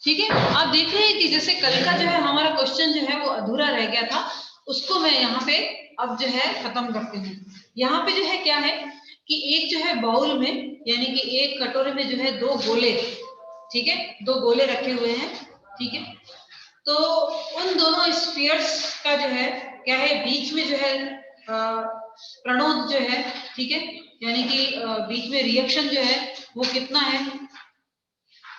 ठीक है, आप देख रहे हैं कि जैसे कल का जो है हमारा क्वेश्चन जो है वो अधूरा रह गया था, उसको मैं यहाँ पे अब जो है खत्म करती हूँ। यहाँ पे जो है क्या है कि एक जो है बाउल में, यानी कि एक कटोरे में जो है दो गोले, ठीक है, दो गोले रखे हुए हैं, ठीक है। तो उन दोनों स्फीयर्स का जो है क्या है, बीच में जो है प्रणोद जो है, ठीक है, यानी कि बीच में रिएक्शन जो है वो कितना है,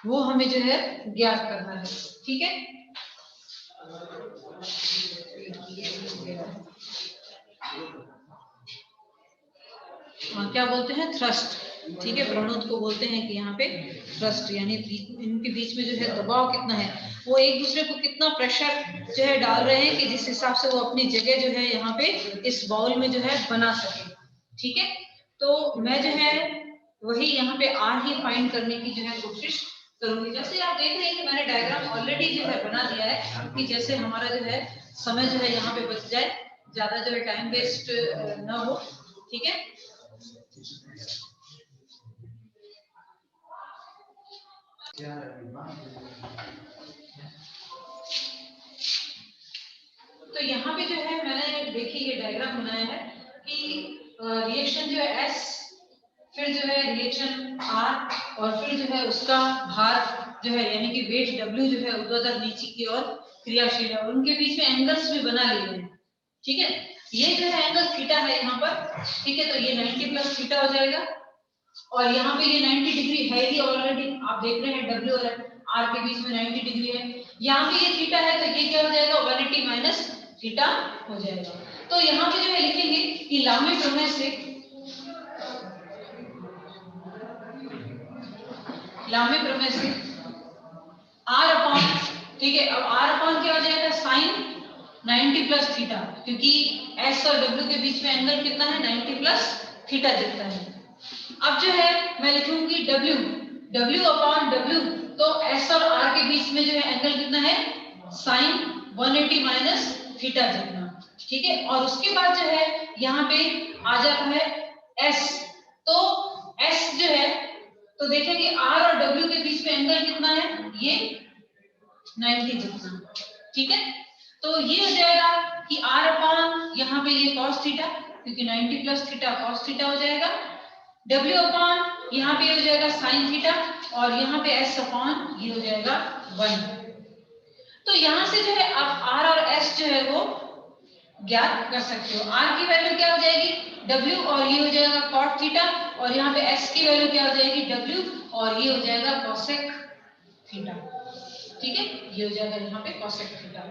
वो हमें जो है ज्ञात करना है, ठीक है। क्या बोलते हैं, थ्रस्ट, ठीक है, प्रणोद को बोलते हैं कि यहाँ पे थ्रस्ट, यानी इनके बीच में जो है दबाव कितना है, वो एक दूसरे को कितना प्रेशर जो है डाल रहे हैं कि जिस हिसाब से वो अपनी जगह जो है यहाँ पे इस बाउल में जो है बना सके, ठीक है। तो मैं जो है वही यहाँ पे आर ही फाइंड करने की जो है कोशिश करूंगी। जैसे आप देख रहे हैं कि मैंने डायग्राम ऑलरेडी जो है बना दिया है कि जैसे हमारा जो है समय जो है यहाँ पे बच जाए, ज्यादा जो है टाइम वेस्ट ना हो, ठीक है। तो यहाँ पे जो है मैंने देखिए ये डायग्राम बनाया है कि रिएक्शन जो है एस, फिर जो है रिएक्शन आर, और फिर जो है उसका भार जो है यानी कि वेट डब्ल्यू जो है ऊर्ध्वाधर नीचे की ओर क्रियाशील है, उनके बीच में एंगल्स भी बना लिए हैं, ठीक है। ये जो है एंगल थीटा है यहाँ पर, ठीक है, तो ये 90 प्लस थीटा हो जाएगा, और यहाँ पे ये 90 डिग्री है ही ऑलरेडी, आप देख रहे हैं डब्ल्यू और आर के बीच में 90 डिग्री है, यहाँ पे ये थीटा है तो ये क्या हो जाएगा 180 माइनस थीटा हो जाएगा। तो यहाँ पे जो है लिखेंगे कि लामे प्रमेय से, लामे प्रमेय से आर अपॉन, ठीक है, अब आर अपॉन क्या हो जाएगा साइन 90 प्लस थीटा, क्योंकि एस और डब्ल्यू के बीच में एंगल कितना है 90 प्लस थीटा जितना है। अब जो है मैं लिखूंगी डब्ल्यू, डब्ल्यू अपॉन डब्ल्यू, तो एस और आर के बीच में जो है एंगल कितना है साइन 180 माइनस थीटा जितना, ठीक है। और उसके बाद जो है यहाँ पे आ जाता है एस, तो एस जो है, तो देखेंगे आर और डब्ल्यू के बीच में एंगल कितना है, ये 90 जितना, ठीक है। तो ये हो जाएगा कि आर अपॉन यहाँ पे ये कॉस थीटा, क्योंकि 90 प्लस थीटा कॉस थीटा हो जाएगा, W अपॉन यहाँ पे हो जाएगा साइन थीटा, और यहाँ पे S अपॉन ये हो जाएगा 1। तो यहाँ से जो है आप R और S जो है वो ज्ञात कर सकते हो। R की वैल्यू क्या हो जाएगी W, और ये हो जाएगा cot थीटा, और यहाँ पे S की वैल्यू क्या हो जाएगी W, और ये हो जाएगा cosec थीटा, ठीक है, ये हो जाएगा यहाँ पे cosec थीटा।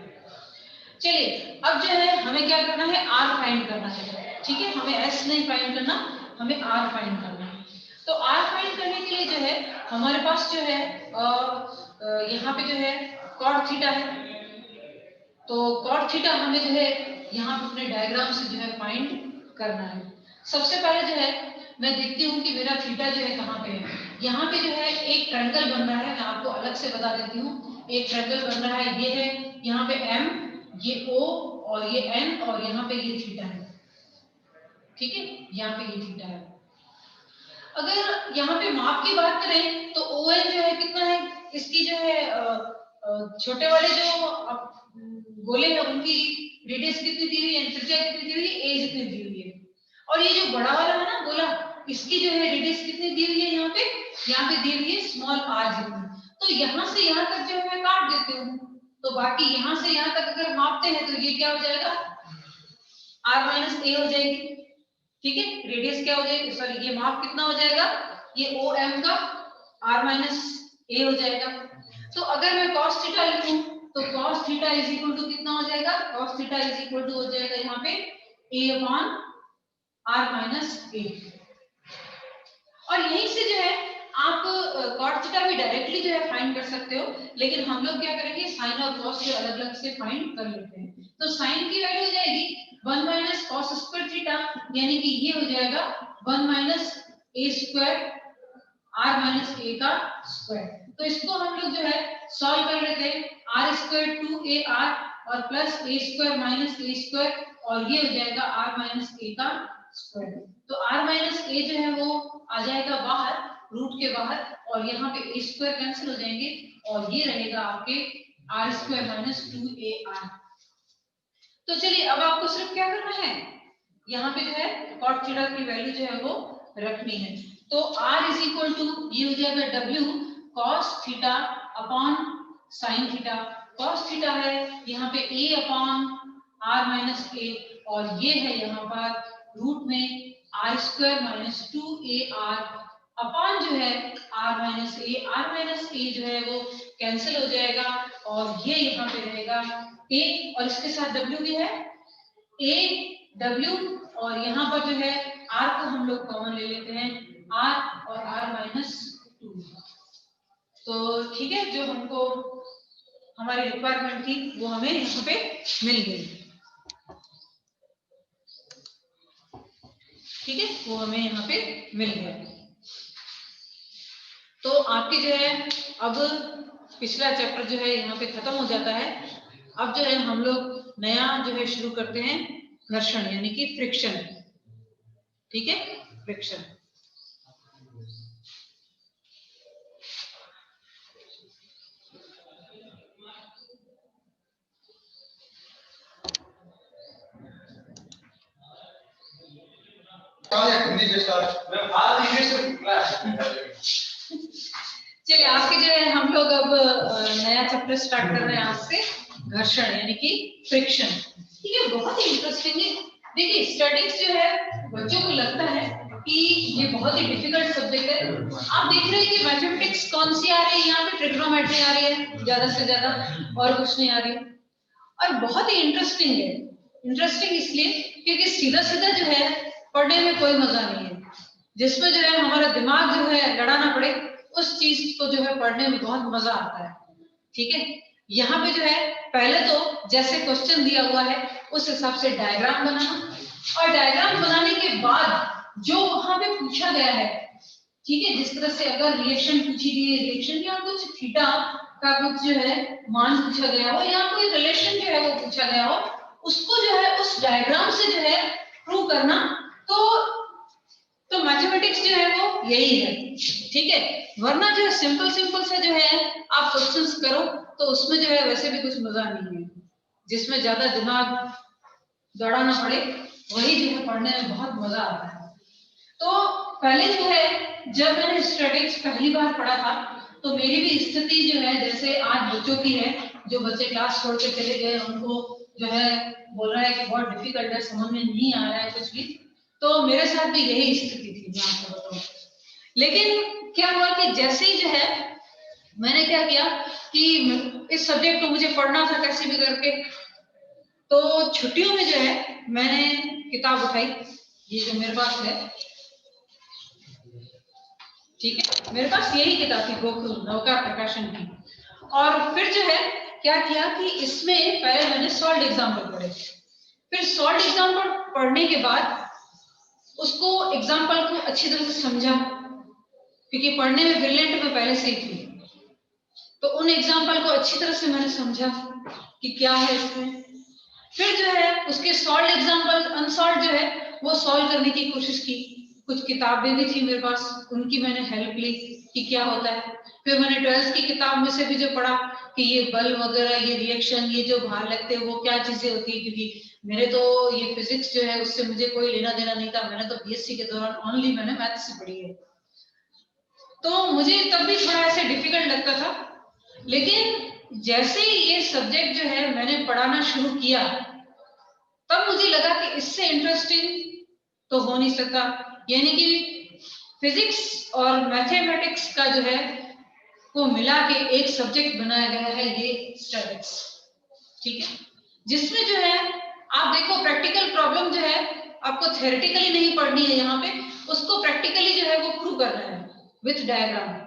चलिए अब जो है हमें क्या करना है, R फाइंड करना है, ठीक है, हमें S नहीं फाइंड करना, हमें R फाइंड करना है। तो R फाइंड करने के लिए जो है हमारे पास जो है यहाँ पे जो है cot थीटा है, तो cot थीटा हमें जो है यहाँ पे अपने डायग्राम से जो है फाइंड करना है। सबसे पहले जो है मैं देखती हूँ कि मेरा थीटा जो है कहाँ पे है। यहाँ पे जो है एक ट्रायंगल बन रहा है, मैं आपको अलग से बता देती हूँ, एक ट्रायंगल बन रहा है, ये है यहाँ पे M, ये O, और ये N, और यहाँ पे ये थीटा है, ठीक है, यहाँ पे ये थीटा है। अगर यहाँ पे माप की बात करें तो ON जो है कितना है, इसकी जो है छोटे वाले जो गोले हैं उनकी रेडियस कितनी दी हुई है, त्रिज्या कितनी दी हुई है, A जितनी दी हुई है, और ये जो बड़ा वाला है ना गोला, इसकी जो है रेडियस कितनी दी हुई है, यहाँ पे दी हुई है स्मॉल r जितनी। तो यहाँ से यहाँ तक जो है मैं काट देती हूँ, तो बाकी यहाँ से यहाँ तक अगर मापते हैं तो ये क्या हो जाएगा r माइनस a हो जाएगी, ठीक है, रेडियस क्या हो जाएगी, सॉरी ये माप कितना हो जाएगा, ये ओ एम का r माइनस a हो जाएगा। तो अगर मैं cos थीटा लिखूं तो cos theta is equal to कितना हो जाएगा, cos theta is equal to हो जाएगा यहाँ पे a upon r minus a। और यहीं से जो है आप cot थीटा भी डायरेक्टली जो है फाइंड कर सकते हो, लेकिन हम लोग क्या करेंगे साइन और cos को अलग अलग से फाइंड कर लेते हैं। तो साइन की वैल्यू हो जाएगी 1 माइनस कॉस स्क्वायर थीटा, यानी कि ये हो जाएगा 1 minus a square r minus a का स्क्वायर। तो इसको हम लोग जो है सॉल्व कर लेते हैं, आर स्क्वायर 2ar और plus A square minus a square, और ये हो जाएगा आर माइनस ए का स्क्वायर। तो आर माइनस ए जो है वो आ जाएगा बाहर, रूट के बाहर, और यहाँ पे ए स्क्वायर कैंसिल हो जाएंगे, और ये रहेगा आपके आर स्क्वायर माइनस 2AR। तो चलिए अब आपको सिर्फ क्या करना है, यहाँ पे जो है कॉट थीटा की वैल्यू जो है वो रखनी है। तो R इज इक्वल टू ये हो जाएगा W cos theta upon sine theta. cos theta है यहाँ पे A upon R minus A, और ये है यहाँ पर रूट में R square minus 2AR upon जो है R minus A। R minus A जो है वो कैंसिल हो जाएगा और ये यहाँ पे रहेगा A, और इसके साथ W भी है A W, और यहाँ पर जो है R को हम लोग कॉमन ले लेते हैं, R और R माइनस 2। तो ठीक है, जो हमको हमारी रिक्वायरमेंट थी वो हमें यहाँ पे मिल गई। ठीक है, वो हमें यहाँ पे मिल गया। तो आपके जो है अब पिछला चैप्टर जो है यहाँ पे खत्म हो जाता है। अब जो है हम लोग नया जो है शुरू करते हैं, घर्षण यानी कि फ्रिक्शन। ठीक है, फ्रिक्शन। चलिए आपके जो है हम लोग अब नया चैप्टर स्टार्ट कर रहे हैं आज से, घर्षण यानी कि फ्रिक्शन। ठीक है, बहुत ही इंटरेस्टिंग है। देखिए स्टैटिक्स जो है बच्चों को लगता है कि ये बहुत ही डिफिकल्ट सब्जेक्ट है। आप देख रहे हैं कि मैथमेटिक्स कौन सी आ रही है, यहाँ पे ट्रिग्नोमेट्री आ रही है ज्यादा से ज्यादा, और कुछ नहीं आ रही, और बहुत ही इंटरेस्टिंग है। इंटरेस्टिंग इसलिए क्योंकि सीधा सीधा जो है पढ़ने में कोई मजा नहीं है, जिसमें जो है हमारा दिमाग जो है लड़ाना पड़े, उस चीज को जो है पढ़ने में बहुत मजा आता है। ठीक है, यहाँ पे जो है पहले तो जैसे क्वेश्चन दिया हुआ है उस हिसाब से डायग्राम बनाना, और डायग्राम बनाने के बाद जो वहां पे पूछा गया है, ठीक है, जिस तरह से अगर रिएक्शन पूछी गई है, रिएक्शन या कुछ थीटा का कुछ जो है मान पूछा गया हो, या कोई रिलेशन जो है वो पूछा गया हो, उसको जो है उस डायग्राम से जो है प्रूव करना। तो मैथमेटिक्स जो है वो यही है। ठीक है, वरना जो है सिंपल सिंपल से जो है आप क्वेश्चंस करो तो उसमें जो है वैसे भी कुछ मजा नहीं है, जिसमें ज्यादा दिमाग दौड़ाना पड़े वही जो है पढ़ने में बहुत मजा आता है। तो पहले जो है जब मैंने स्टैटिक्स पहली बार पढ़ा था तो मेरी भी स्थिति जो है जैसे आज बच्चों की है, जो बच्चे क्लास छोड़ के चले गए उनको जो है बोल रहा है कि बहुत डिफिकल्ट है, समझ में नहीं आ रहा है कुछ भी। तो मेरे साथ भी यही स्थिति थी, मैं आपको बताऊं। लेकिन क्या हुआ कि जैसे ही जो है मैंने क्या किया कि इस सब्जेक्ट को मुझे पढ़ना था कैसे भी करके, तो छुट्टियों में जो है मैंने किताब उठाई, ये जो मेरे पास है, ठीक है, मेरे पास यही किताब थी गोकुल नौका प्रकाशन की। और फिर जो है क्या किया कि इसमें पहले मैंने सॉल्व एग्जाम्पल पढ़े, फिर सॉल्व एग्जाम्पल पढ़ने के बाद उसको एग्जाम्पल को अच्छी तरह से समझा, क्योंकि पढ़ने में ब्रिलियंट में पहले से ही थी। तो उन एग्जाम्पल को अच्छी तरह से मैंने समझा कि क्या है इसमें। फिर जो है उसके सॉल्व एग्जाम्पल अनसॉल्व जो है वो सॉल्व करने की कोशिश की। कुछ किताबें भी थी मेरे पास, उनकी मैंने हेल्प ली कि क्या होता है। फिर मैंने 12th की किताब में से भी जो पढ़ा कि ये बल वगैरह, ये रिएक्शन, ये जो भार लगते हैं वो क्या चीजें होती है, क्योंकि मेरे तो ये फिजिक्स जो है उससे मुझे कोई लेना देना नहीं था। मैंने तो बीएससी के दौरान ओनली मैंने मैथ्स से पढ़ी है, तो मुझे तब भी थोड़ा ऐसे डिफिकल्ट लगता था। लेकिन जैसे ही ये सब्जेक्ट जो है मैंने पढ़ाना शुरू किया, तब मुझे लगा कि इससे इंटरेस्टिंग तो हो नहीं सकता। यानी कि फिजिक्स और मैथमेटिक्स का जो है वो मिला के एक सब्जेक्ट बनाया गया है, ये स्टैटिक्स। ठीक है, जिसमें जो है आप देखो प्रैक्टिकल प्रॉब्लम जो है आपको थ्योरेटिकली नहीं पढ़नी है, यहाँ पे उसको प्रैक्टिकली जो है वो प्रूव करना है विथ डायग्राम।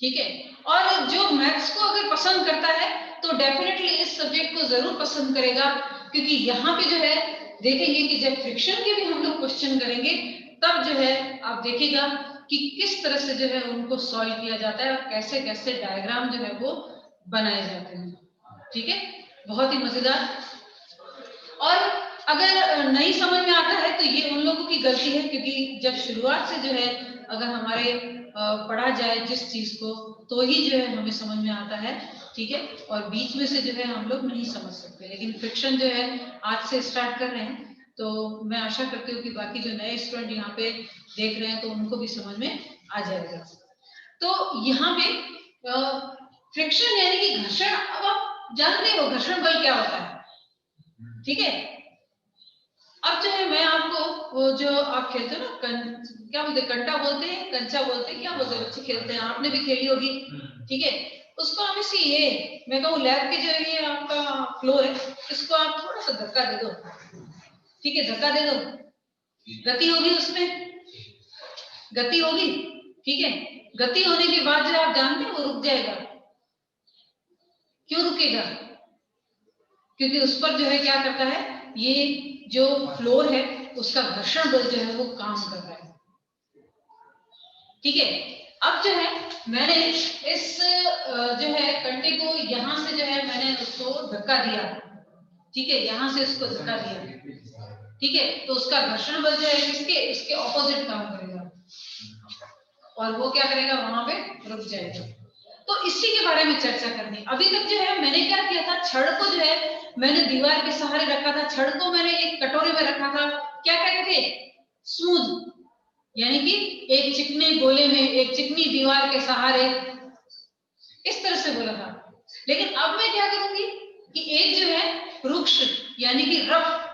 ठीक है, और जो मैथ्स को अगर पसंद करता है तो डेफिनेटली इस सब्जेक्ट को जरूर पसंद करेगा, क्योंकि यहाँ पे जो है देखेंगे कि जब फ्रिक्शन के भी हम लोग क्वेश्चन करेंगे तब जो है आप देखिएगा कि किस तरह से जो है उनको सॉल्व किया जाता है और कैसे कैसे डायग्राम जो है वो बनाए जाते हैं। ठीक है, बहुत ही मजेदार। और अगर नहीं समझ में आता है तो ये उन लोगों की गलती है, क्योंकि जब शुरुआत से जो है अगर हमारे पढ़ा जाए जिस चीज को, तो ही जो है हमें समझ में आता है, ठीक है। और बीच में से जो है हम लोग नहीं समझ सकते। लेकिन फ्रिक्शन जो है आज से स्टार्ट कर रहे हैं, तो मैं आशा करती हूँ कि बाकी जो नए स्टूडेंट यहाँ पे देख रहे हैं तो उनको भी समझ में आ जाएगा। तो यहाँ पे फ्रिक्शन यानी कि घर्षण, अब आप जानते हो घर्षण बल क्या होता है, ठीक है। अब जो है मैं आपको वो जो आप खेलते हो ना, क्या बोलते हैं, कंटा बोलते हैं, कंचा बोलते हैं, क्या बोलते हैं, बच्चे खेलते हैं, आपने भी खेली होगी, ठीक है। उसको हम इसी ये मैं कहूँ लैब के जो ये आपका फ्लोर है, इसको आप थोड़ा सा धक्का दे दो, ठीक है, धक्का दे दो, गति होगी उसमें, गति होगी, ठीक है। गति होने के बाद जो आप जानते हैं वो रुक जाएगा। क्यों रुकेगा? क्योंकि उस पर जो है क्या करता है, ये जो फ्लोर है उसका घर्षण बल जो है वो काम कर रहा है, ठीक है। अब जो है मैंने इस जो है कंटे को यहां से जो है मैंने उसको धक्का दिया, ठीक है, यहां से उसको धक्का दिया, ठीक है। तो उसका घर्षण बल जो है इसके ऑपोजिट काम करेगा और वो क्या करेगा, वहां पे रुक जाएगा। तो इसी के बारे में चर्चा करनी। अभी तक जो है मैंने क्या किया था, छड़ को जो है मैंने दीवार के सहारे रखा था, छड़ को मैंने एक कटोरे में रखा था, क्या कहते थे, स्मूथ, यानी कि एक चिकने गोले में, एक चिकनी दीवार के सहारे, इस तरह से बोला था। लेकिन अब मैं क्या करूंगी कि एक जो है रुक्ष यानी कि रफ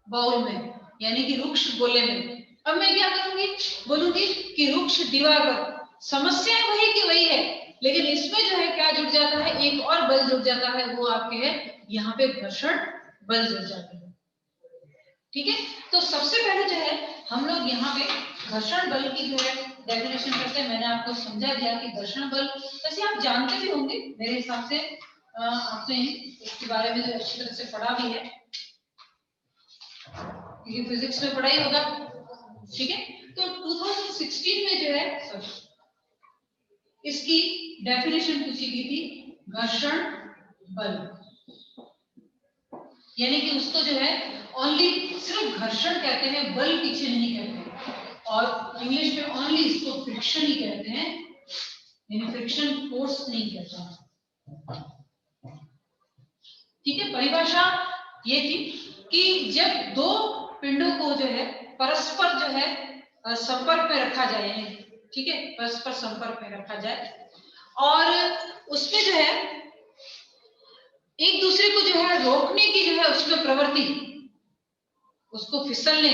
बाउल में, यानी कि रुक्ष गोले में, अब मैं क्या करूंगी, बोलूंगी कि रुक्ष दीवार पर, समस्या वही की वही है, लेकिन इसमें जो है क्या जुड़ जाता है, एक और बल जुड़ जाता है, वो आपके है यहाँ पे घर्षण बल जुड़ जाते हैं, ठीक है। तो सबसे पहले जो है हम लोग यहाँ पे घर्षण बल की जो है डेफिनेशन करते हैं। मैंने आपको समझा दिया कि घर्षण बल वैसे आप जानते भी होंगे मेरे हिसाब से, आपने इसके बारे में अच्छी तरह से पढ़ा भी है, क्योंकि फिजिक्स में पढ़ाई होगा, ठीक है। तो 2016 में जो है इसकी डेफिनेशन पूछी गई थी, घर्षण बल, यानी कि उसको जो है ओनली सिर्फ घर्षण कहते हैं, बल पीछे नहीं कहते, और इंग्लिश में ओनली इसको फ्रिक्शन ही कहते हैं, यानी फ्रिक्शन फोर्स नहीं कहता, ठीक है। परिभाषा ये थी कि जब दो पिंडों को जो है परस्पर जो है संपर्क में रखा जाए, ठीक है, परस्पर संपर्क में रखा जाए, और उसमें जो है एक दूसरे को जो है रोकने की जो है उसमें प्रवृत्ति, उसको फिसलने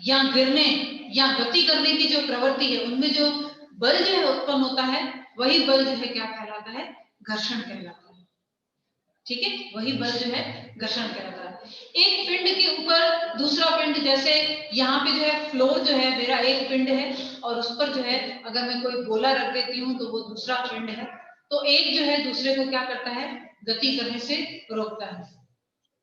या गिरने या गति करने की जो प्रवृत्ति है, उनमें जो बल जो है उत्पन्न होता है, वही बल जो है क्या कहलाता है, घर्षण कहलाता है, ठीक है। वही बल जो है घर्षण कहलाता है। एक पिंड के ऊपर दूसरा पिंड, जैसे यहाँ पे जो है फ्लोर जो है मेरा एक पिंड है, और उस पर जो है अगर मैं कोई गोला रख देती हूँ तो वो दूसरा पिंड है, तो एक जो है दूसरे को क्या करता है, गति करने से रोकता है,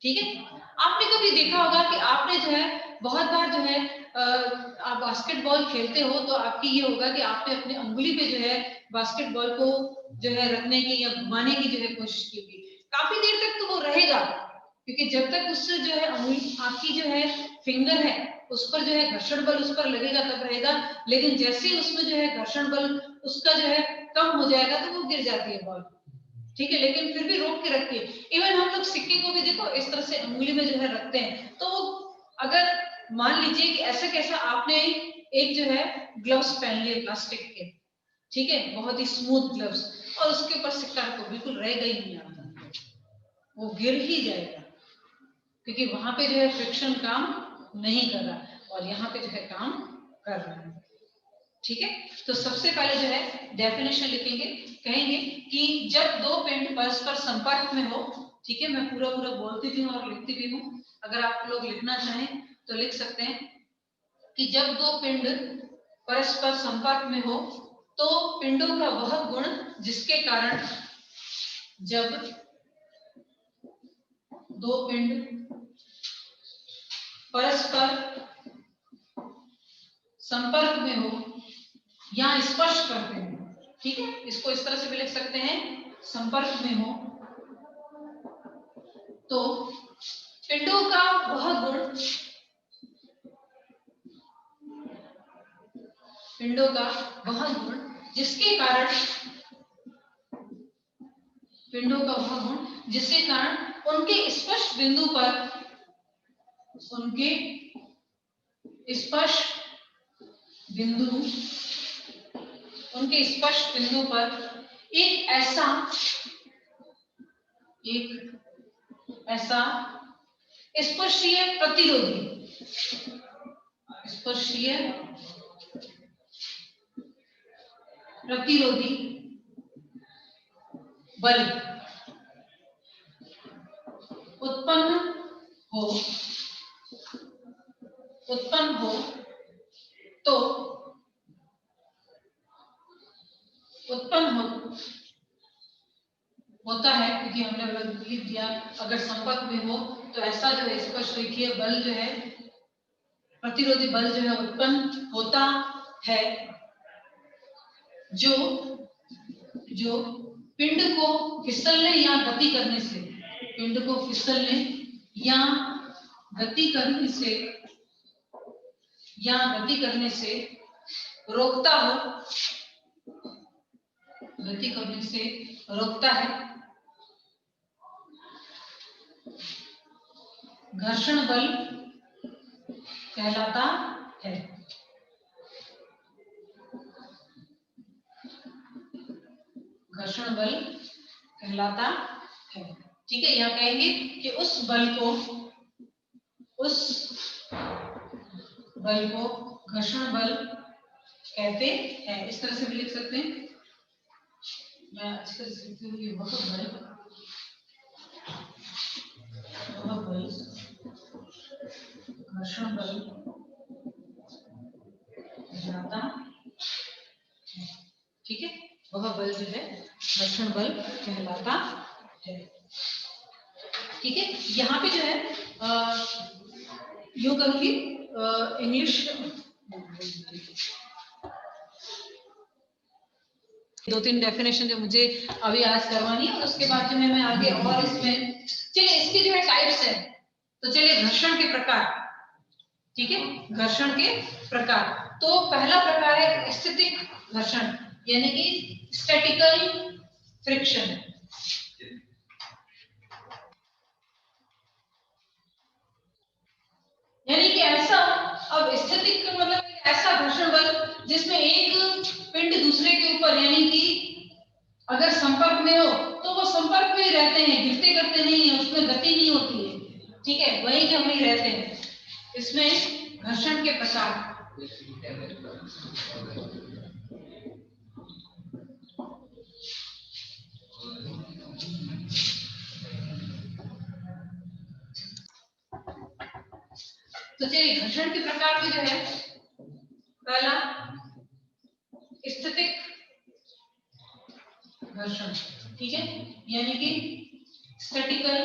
ठीक है। आपने कभी देखा होगा कि आपने जो है बहुत बार जो है आप बास्केटबॉल खेलते हो, तो आपकी ये होगा कि आपने अपनी अंगुली पे जो है बास्केटबॉल को जो है रखने की या घुमाने की जो है कोशिश की होगी, काफी देर तक तो वो रहेगा, क्योंकि जब तक उससे जो है अंगुली आपकी जो है फिंगर है उस पर जो है घर्षण बल उस पर लगेगा तब रहेगा, लेकिन जैसे ही उसमें जो है घर्षण बल उसका जो है कम हो जाएगा तो वो गिर जाती है बॉल, ठीक है। लेकिन फिर भी रोक के रखती है। इवन हम लोग सिक्के को भी देखो इस तरह से उंगली में जो है रखते हैं, तो अगर मान लीजिए कि ऐसा कैसा आपने एक जो है ग्लव्स पहन लिए प्लास्टिक के, ठीक है, बहुत ही स्मूथ ग्लव्स, और उसके ऊपर सिक्का तो बिल्कुल रहेगा ही नहीं, आता वो गिर ही जाएगा, क्योंकि वहां पे जो है फ्रिक्शन काम नहीं कर रहा, और यहाँ पे जो है काम कर रहा है, ठीक है। तो सबसे पहले जो है डेफिनेशन लिखेंगे, कहेंगे कि जब दो पिंड परस्पर संपर्क में हो, ठीक है, मैं पूरा पूरा बोलती भी हूँ और लिखती भी हूँ, अगर आप लोग लिखना चाहें तो लिख सकते हैं कि जब दो पिंड परस्पर संपर्क में हो तो पिंडों का वह गुण जिसके कारण, जब दो पिंड परस्पर संपर्क में हो या स्पर्श करते हैं, ठीक है, इसको इस तरह से भी लिख सकते हैं, संपर्क में हो तो पिंडों का वह गुण, पिंडों का वह गुण जिसके कारण पिंडों का वह, जिसके कारण उनके स्पर्श बिंदु पर, उनके स्पर्श बिंदु, उनके स्पर्श बिंदु पर एक ऐसा स्पर्शीय प्रतिरोधी, स्पर्शीय प्रतिरोधी बल उत्पन्न हो तो होता है, क्योंकि हमने लिख दिया अगर संपर्क में हो तो ऐसा जो है स्पर्शरेखीय बल जो है, प्रतिरोधी बल जो है उत्पन्न होता है, जो पिंड को फिसलने या गति करने से, पिंड को फिसलने या गति करने से रोकता हो, गति करने से रोकता है। घर्षण बल कहलाता है। घर्षण बल कहलाता है। ठीक है, यहाँ कहेंगे कि उस बल को घर्षण बल कहते हैं। इस तरह से भी लिख सकते हैं। मैं अच्छी तरह से लिखती हूँ कि वह बल घर्षण बल कहलाता है। ठीक है, वह बल जो है घर्षण बल कहलाता है। ठीक है, यहाँ पे जो है यूं करूंगी, इंग्लिश 2-3 डेफिनेशन जो मुझे अभी आज करवानी है, और उसके बाद जो है मैं आगे और इसमें, चलिए इसके जो है टाइप्स है, तो चलिए घर्षण के प्रकार। ठीक है, घर्षण के प्रकार, तो पहला प्रकार है स्थितिक घर्षण, यानी कि स्टैटिकल फ्रिक्शन। यानी कि ऐसा, अब स्थितिक का मतलब ऐसा घर्षण बल जिसमें एक पिंड दूसरे के ऊपर, यानी कि अगर संपर्क में हो तो वो संपर्क में ही रहते हैं, गिरते करते नहीं है, उसमें गति नहीं होती है। ठीक है, वहीं के वहीं रहते हैं। इसमें घर्षण के प्रकार, तो चलिए घर्षण के प्रकार में जो है, पहला स्थितिक घर्षण। ठीक है, यानी कि स्टैटिकल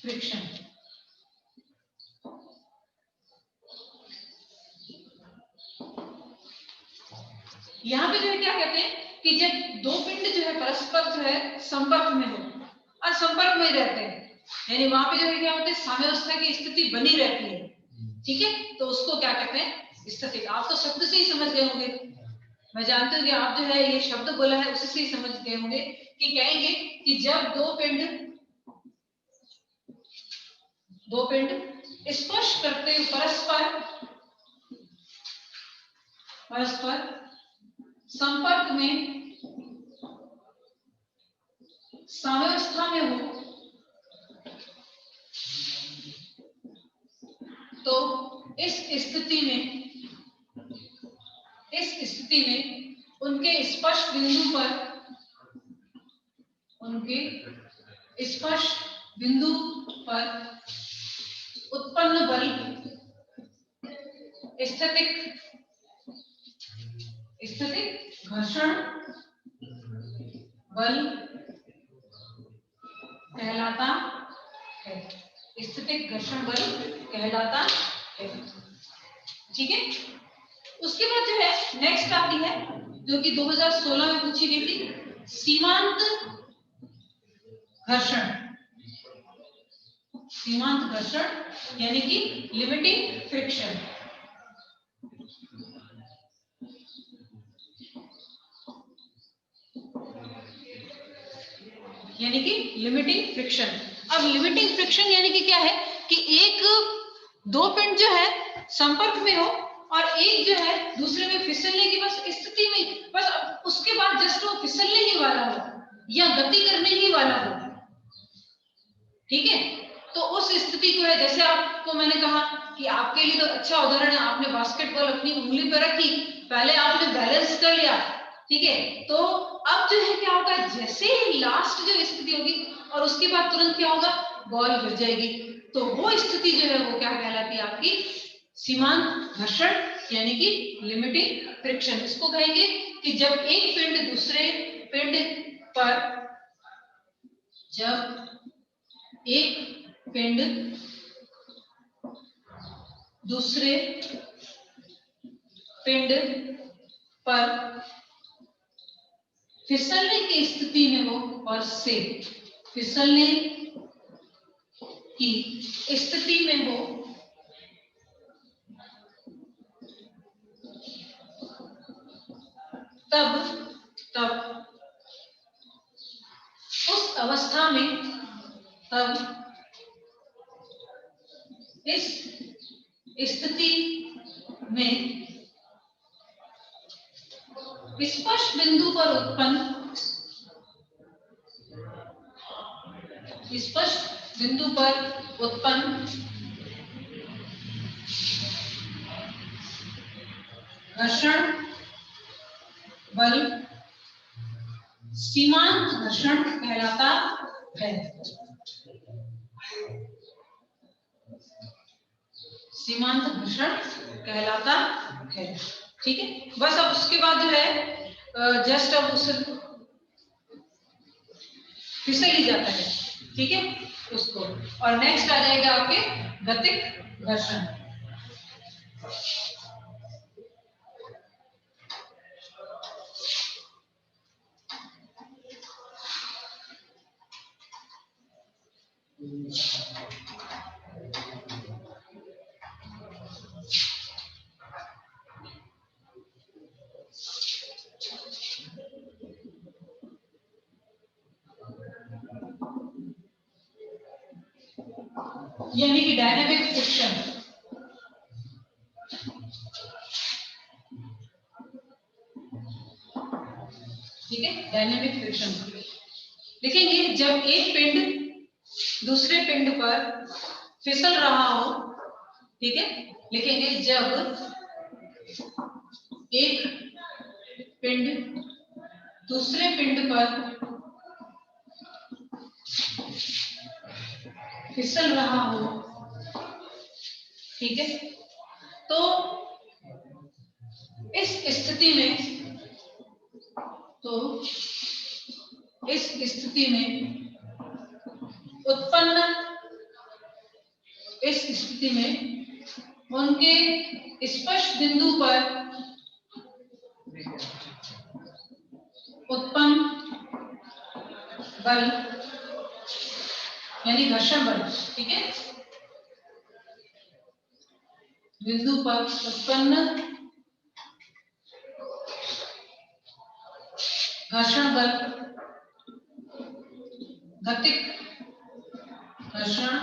फ्रिक्शन। यहाँ पे जो है क्या कहते हैं कि जब दो पिंड जो है परस्पर जो है संपर्क में हो और संपर्क में रहते हैं, यानी वहां पे जो है क्या होता है, साम्यावस्था की स्थिति बनी रहती है। ठीक है, तो उसको क्या कहते हैं, स्थितिक। आप तो शब्द से ही समझ गए होंगे, मैं जानती हूँ कि आप जो है ये शब्द बोला है उसी से ही समझ गए होंगे कि कहेंगे कि जब दो पिंड स्पर्श करते परस्पर संपर्क में साम्यावस्था में हो, तो इस स्थिति में उनके स्पर्श बिंदु पर उत्पन्न बल स्थितिक घर्षण बल कहलाता है। स्थितिक घर्षण बल कहलाता है। ठीक है, उसके बाद जो है नेक्स्ट आती है, जो कि 2016 में पूछी गई थी, सीमांत घर्षण। सीमांत घर्षण यानी कि लिमिटिंग फ्रिक्शन। यानी कि लिमिटिंग फ्रिक्शन। अब लिमिटिंग फ्रिक्शन यानी कि क्या है कि एक दो पिंड जो है संपर्क में हो और एक जो है दूसरे में फिसलने की बस स्थिति में, बस उसके बाद जस्ट वो फिसलने ही वाला हो या गति करने ही वाला हो, ठीक है। तो उस स्थिति को है, जैसे आपको मैंने कहा कि आपके लिए तो अच्छा उदाहरण है, आपने बास्केटबॉल अपनी उंगली पर रखी, पहले आपने बैलेंस कर लिया, ठीक है। तो अब जो है क्या होगा, जैसे ही लास्ट जो स्थिति होगी और उसके बाद तुरंत क्या होगा, बॉल गिर जाएगी, तो वो स्थिति जो है वो क्या कहलाती है, आपकी सीमांत घर्षण यानी कि लिमिटिंग फ्रिक्शन। इसको कहेंगे कि जब एक पिंड दूसरे पिंड पर, जब एक पिंड दूसरे पिंड पर फिसलने की स्थिति में हो और से फिसलने की स्थिति में हो, तब उस अवस्था में, तब इस स्थिति में स्पर्श बिंदु पर उत्पन्न, स्पर्श बिंदु पर उत्पन्न घर्षण बल सीमांत घर्षण कहलाता है। सीमांत घर्षण कहलाता है, ठीक है। बस अब उसके बाद जो है जस्ट अब उस फिसल ही जाता है, ठीक है उसको, और नेक्स्ट आ जाएगा आपके गतिक घर्षण। यानी कि डायनेमिक फ्रिक्शन, ठीक है, डायनेमिक फ्रिक्शन लिखेंगे जब एक पिंड दूसरे पिंड पर फिसल रहा हो, ठीक है, लिखेंगे जब एक पिंड दूसरे पिंड पर फिसल रहा हो, ठीक है। तो इस स्थिति में, तो इस स्थिति में उत्पन्न, इस स्थिति में उनके स्पर्श बिंदु पर उत्पन्न बल यानी घर्षण बल, ठीक है, बिंदु पर उत्पन्न घर्षण बल गतिक घर्षण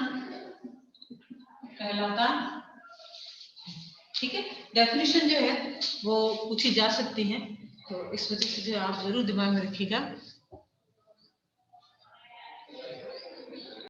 कहलाता, ठीक है। डेफिनेशन जो है वो पूछी जा सकती है, तो इस वजह से जो आप जरूर दिमाग में रखिएगा।